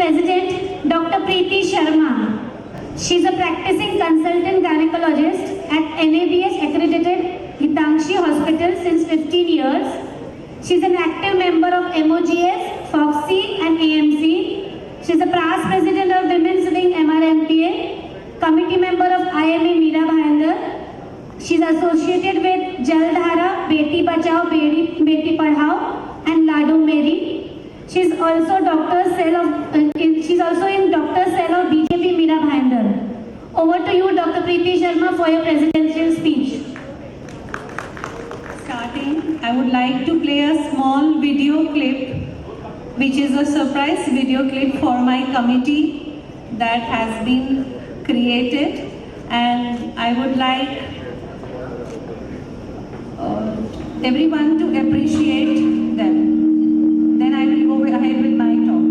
President Dr. Preeti Sharma. She is a practicing consultant gynecologist at NABH accredited Hitangshi Hospital since 15 years. She is an active member of MOGS, FOXY and AMC. She is a past president of Women's Wing MRMPA, committee member of IMA Meera Bhayandar. She is associated with Jaldhara, Beti Bachao, Beti Padhao and Ladu Meri. She is also in Doctor Cell of BJP Meera Bhayandar. Over to you, Dr. Preeti Sharma, for your presidential speech. Starting, I would like to play a small video clip, which is a surprise video clip for my committee that has been created, and I would like everyone to appreciate them. Then I will go ahead with my talk.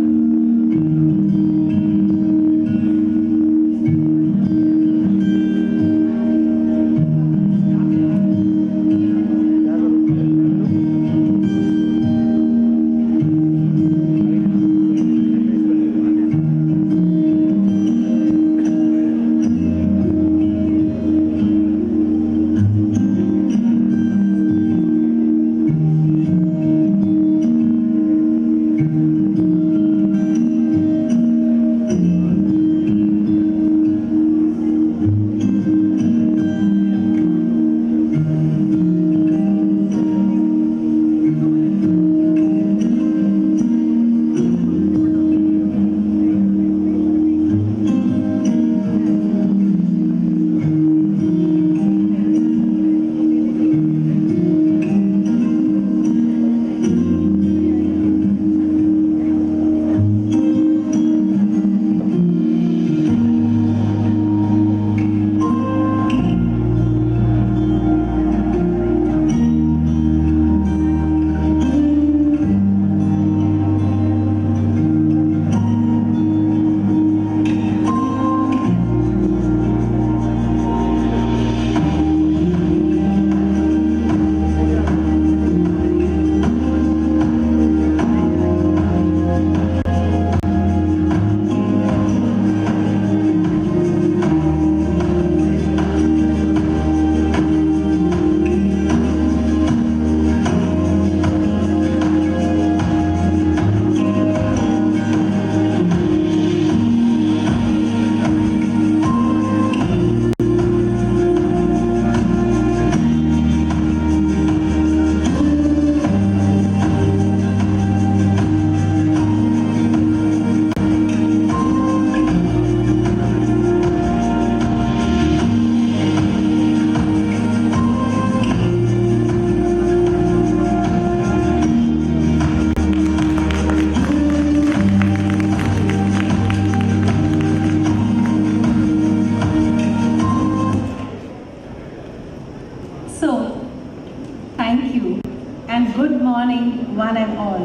Thank you and good morning one and all.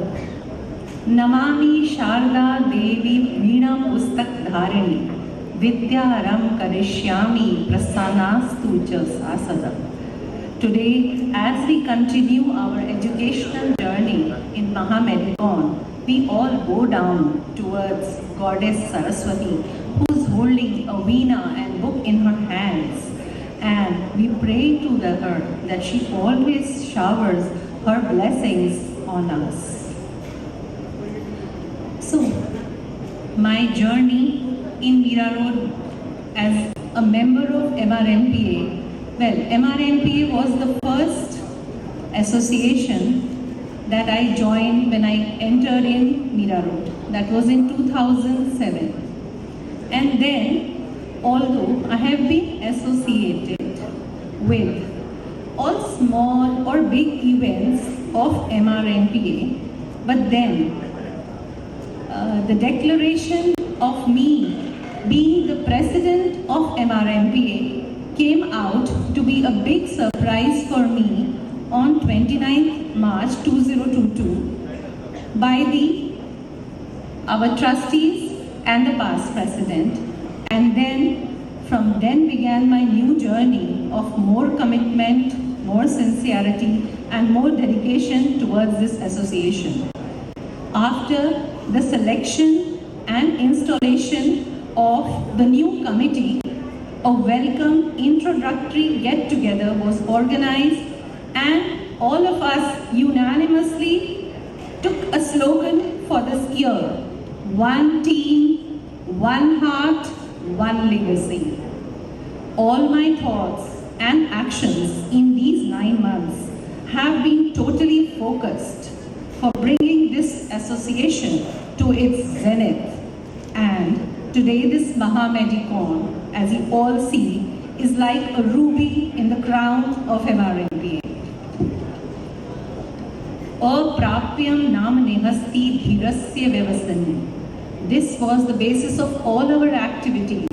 Namami Sharda Devi Veena Pustak Dharini Vidyaram Karishyami Prasannastu Cha Sasada. Today, as we continue our educational journey in Mahamedicon, we all go down towards Goddess Saraswati, who is holding a veena and book in her hands. And we pray to her that she always showers her blessings on us. So, my journey in Meera Road as a member of MRMPA, well, MRMPA was the first association that I joined when I entered in Meera Road. That was in 2007. And then, although I have been associated with all small or big events of MRMPA, but then the declaration of me being the president of MRMPA came out to be a big surprise for me on 29th March 2022 by our trustees and the past president. And then from then began my new journey of more commitment, more sincerity and more dedication towards this association. After the selection and installation of the new committee, a welcome introductory get-together was organized, and all of us unanimously took a slogan for this year: one team, one heart, one legacy. All my thoughts and actions in these 9 months have been totally focused for bringing this association to its zenith. And today this Mahamedicon, as you all see, is like a ruby in the crown of MRMPA. Aprapyam nam nehasti dhirasya vyavasani. This was the basis of all our activities,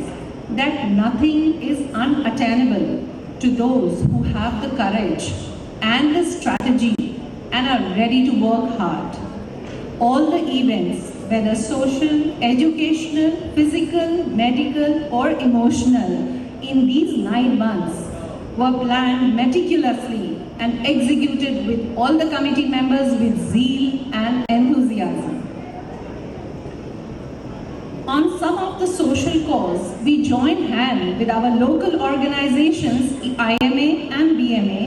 that nothing is unattainable to those who have the courage and the strategy and are ready to work hard. All the events, whether social, educational, physical, medical or emotional, in these 9 months were planned meticulously and executed with all the committee members with zeal and enthusiasm. On some of the social cause, we joined hands with our local organizations, IMA and BMA,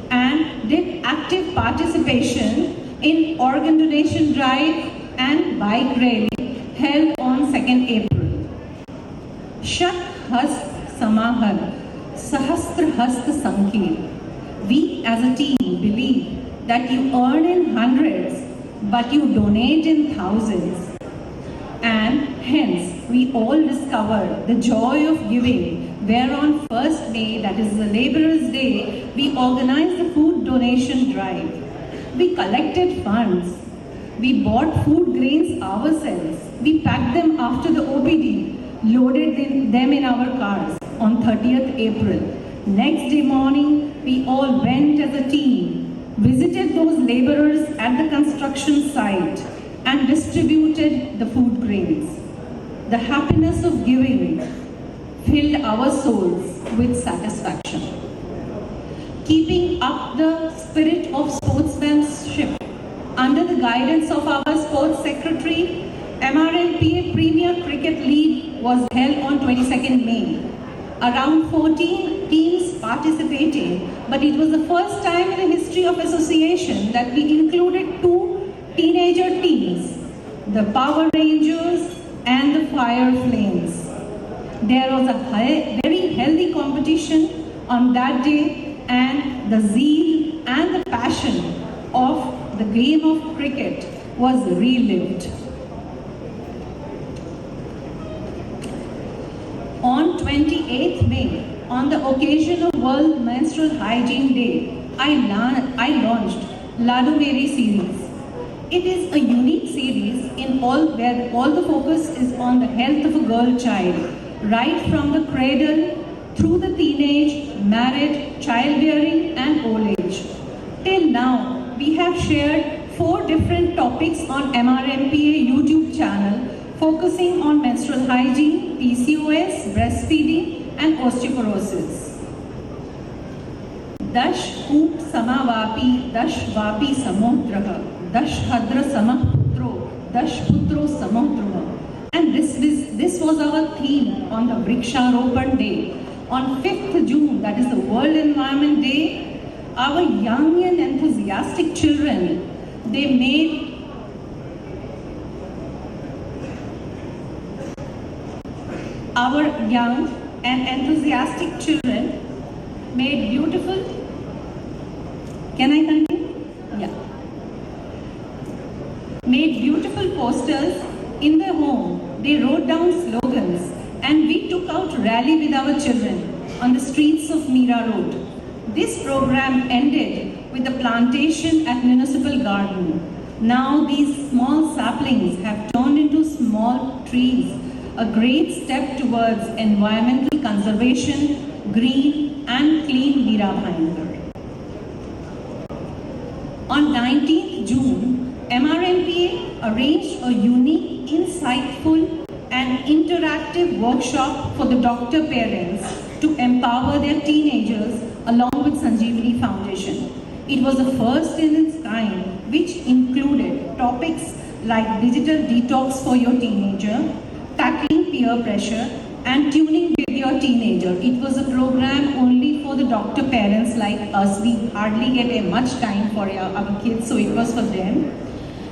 and did active participation in organ donation drive and bike rally held on 2nd April. Shat Hast Samahar, Sahastra Hast Sankir. We as a team believe that you earn in hundreds, but you donate in thousands. And hence, we all discovered the joy of giving, where on 1st May, that is the Labourers' Day, we organized the food donation drive. We collected funds. We bought food grains ourselves. We packed them after the OPD, loaded them in our cars on 30th April. Next day morning, we all went as a team, visited those labourers at the construction site, and distributed the food grains. The happiness of giving filled our souls with satisfaction. Keeping up the spirit of sportsmanship under the guidance of our sports secretary, MRMPA Premier Cricket League was held on 22nd May. Around 14 teams participated, but it was the first time in the history of association that we included 2 teenager teams, the Power Rangers and the Fire Flames. There was a very healthy competition on that day, and the zeal and the passion of the game of cricket was relived. On 28th May, on the occasion of World Menstrual Hygiene Day, I launched Ladu Meri series. It is a unique series where all the focus is on the health of a girl child, right from the cradle through the teenage, marriage, childbearing and old age. Till now, we have shared 4 different topics on MRMPA YouTube channel focusing on menstrual hygiene, PCOS, breastfeeding and osteoporosis. Dash Koop Samavapi, Dash Vapi Samodraha, Dash Hadra Samaputro, Dash Putro Samodraha. And this was our theme on the Vriksharopan Day. On 5th June, that is the World Environment Day, our young and enthusiastic children, they made beautiful, can I continue? Yeah. Made beautiful posters in their home. They wrote down slogans, and we took out rally with our children on the streets of Meera Road. This program ended with a plantation at Municipal Garden. Now these small saplings have turned into small trees, a great step towards environmental conservation, green and clean Meera Bhayandar. On 19th June, MRMPA arranged a unique, insightful and interactive workshop for the doctor parents to empower their teenagers along with Sanjeevani Foundation. It was the first in its kind, which included topics like digital detox for your teenager, tackling peer pressure, and tuning with your teenager. It was a program only for the doctor parents like us. We hardly get a much time for our kids, so it was for them.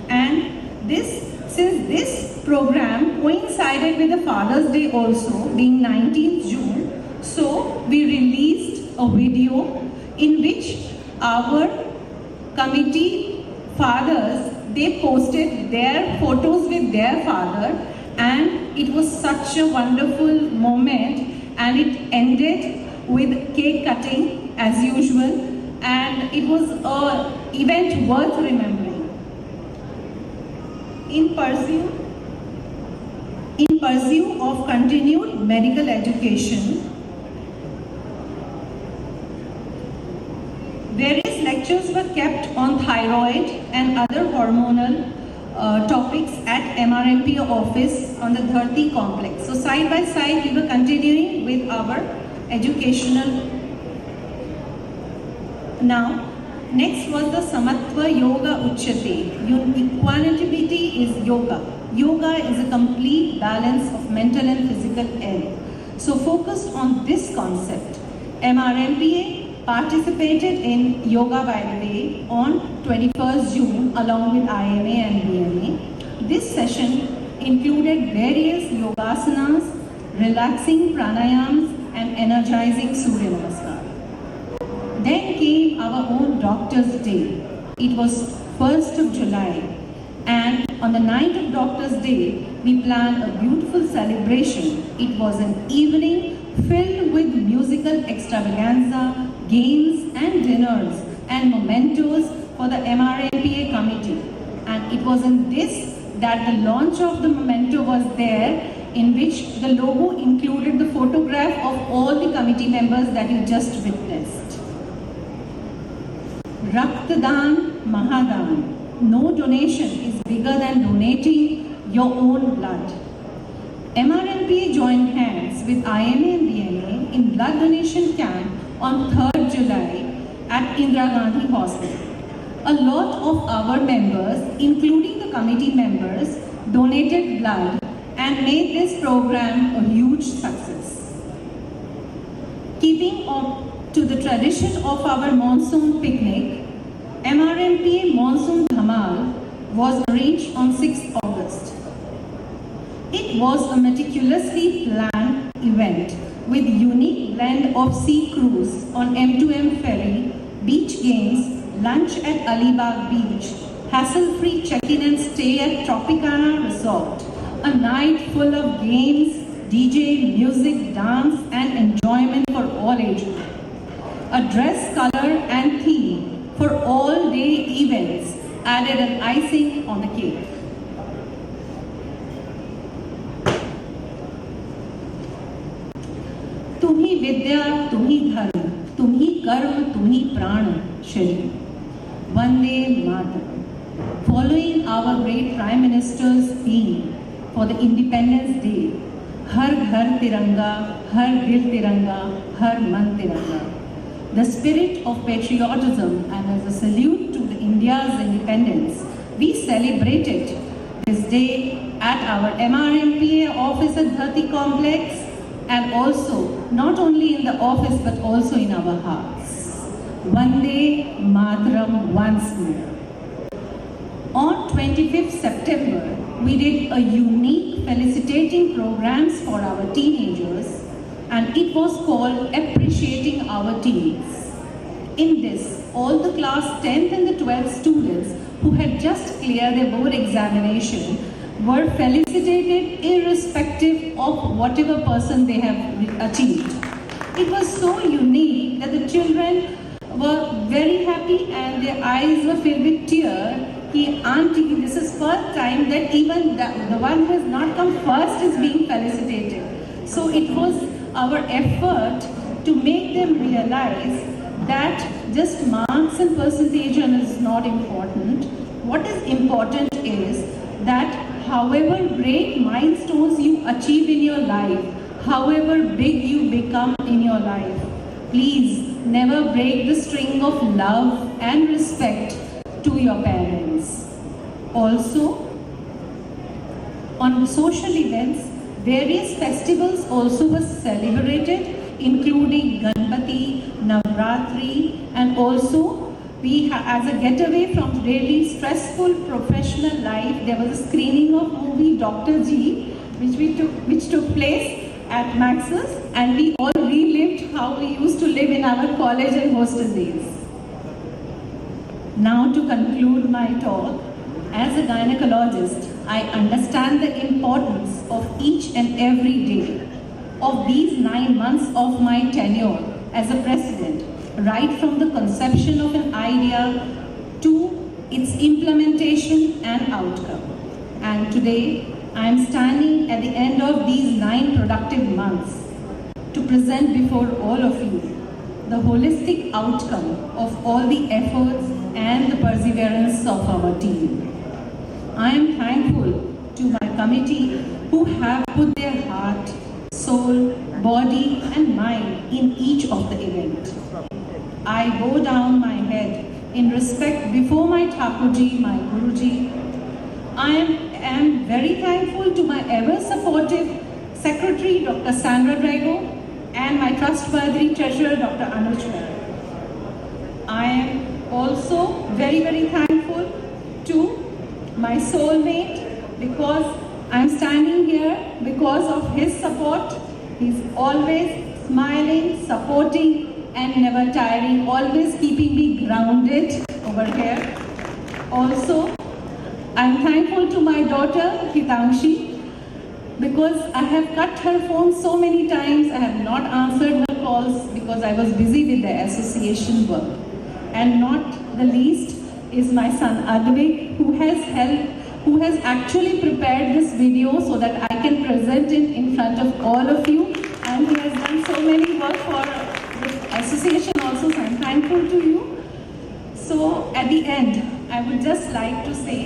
And since this program coincided with the Father's Day also, being 19th June, so we released a video in which our committee fathers, they posted their photos with their father, and it was such a wonderful moment, and it ended with cake cutting as usual, and it was an event worth remembering. In pursuit of continued medical education, various lectures were kept on thyroid and other hormonal topics at MRMP office on the Dharti complex. So side by side we were continuing with our educational. Now, next was the Samatva Yoga Uchyate. Equanimity is yoga. Yoga is a complete balance of mental and physical health. So focused on this concept, MRMPA participated in Yoga by the Way on 21st June along with IMA and BMA. This session included various yogasanas, relaxing pranayams, and energizing Surya Namaskar. Then came our own Doctor's Day. It was 1st of July, and on the night of Doctor's Day, we planned a beautiful celebration. It was an evening filled with musical extravaganza, games and dinners and mementos for the MRMPA committee. And it was in this that the launch of the memento was there, in which the logo included the photograph of all the committee members that you just witnessed. Raktadaan Mahadan. No donation is bigger than donating your own blood. MRMPA joined hands with IMA and BMA in blood donation camp on 3rd July at Indira Gandhi Hospital. A lot of our members, including the committee members, donated blood and made this program a huge success. Keeping up to the tradition of our monsoon picnic, MRMPA Monsoon Dhamal was arranged on 6th August. It was a meticulously planned event with unique blend of sea cruise on M2M ferry, beach games, lunch at Alibag Beach, hassle-free check-in and stay at Tropicana Resort, a night full of games, DJ, music, dance and enjoyment for all ages. A dress color and theme for all-day events added an icing on the cake. तुम्ही विद्या, तुम्ही धर्म, तुम्ही कर्म, तुम्ही प्राण, Shri. Vande Mataram. Following our great Prime Minister's theme for the Independence Day, Har Ghar Tiranga, Har Dil Tiranga, Har Man Tiranga. The spirit of patriotism and as a salute to the India's independence, we celebrated this day at our MRMPA office at Dharti complex, and also not only in the office but also in our hearts. Vande Mataram once more. On 25th September, we did a unique felicitating programs for our teenagers, and it was called Appreciating Our Teens. In this, all the class 10th and the 12th students who had just cleared their board examination were felicitated irrespective of whatever person they have achieved. It was so unique that the children were very happy and their eyes were filled with tears. Auntie, this is first time that even the one who has not come first is being felicitated. So it was our effort to make them realize that just marks and percentage is not important. What is important is that however great milestones you achieve in your life, however big you become in your life, please never break the string of love and respect to your parents. Also, On social events, various festivals also were celebrated, including Ganpati, Navratri, and also as a getaway from really stressful professional life, there was a screening of movie Dr. G, which took place at Max's, and we all relived how we used to live in our college and hostel days. Now to conclude my talk, as a gynecologist, I understand the importance of each and every day of these 9 months of my tenure as a president, right from the conception of an idea to its implementation and outcome. And today, I am standing at the end of these 9 productive months to present before all of you the holistic outcome of all the efforts and the perseverance of our team. I am thankful to my committee who have put their heart, soul, body and mind in each of the event. I bow down my head in respect before my Thakurji, my Guruji. I am very thankful to my ever supportive Secretary, Dr. Sandra Drago, and my trustworthy Treasurer, Dr. Anuj Mehra. I am also very, very thankful to my soulmate, because I'm standing here because of his support. He's always smiling, supporting, and never tiring, always keeping me grounded over here. Also, I'm thankful to my daughter, Hitangshi, because I have cut her phone so many times. I have not answered her calls because I was busy with the association work. And not the least is my son Advik, who has actually prepared this video so that I can present it in front of all of you. And he has done so many work for the association also, so I'm thankful to you. So at the end, I would just like to say,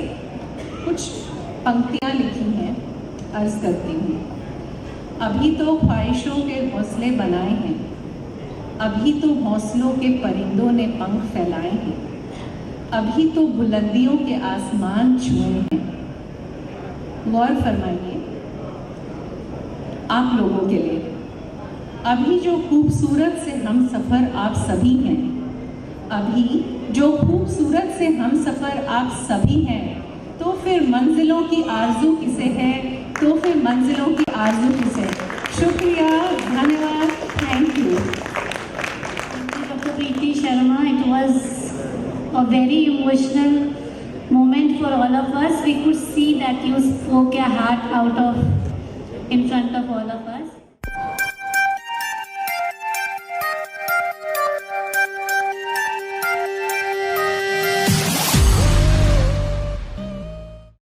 कुछ पंक्तियाँ लिखी हैं, अर्ज करती हूँ। अभी तो ख्वाहिशों के घोंसले बनाए हैं, अभी तो हौसलों के परिंदों ने पंख फैलाए हैं, अभी तो बुलंदियों के आसमान छुए हैं। गौर फरमाइए आप लोगों के लिए, अभी जो खूबसूरत से हम सफ़र आप सभी हैं, अभी जो खूबसूरत से हम सफ़र आप सभी हैं, तो फिर मंजिलों की आरज़ू किसे है, तो फिर मंजिलों की आरज़ू किसे। शुक्रिया, धन्यवाद, thank you. Dr. Preeti Sharma, it was a very emotional moment for all of us. We could see that you spoke your heart out of in front of all of us.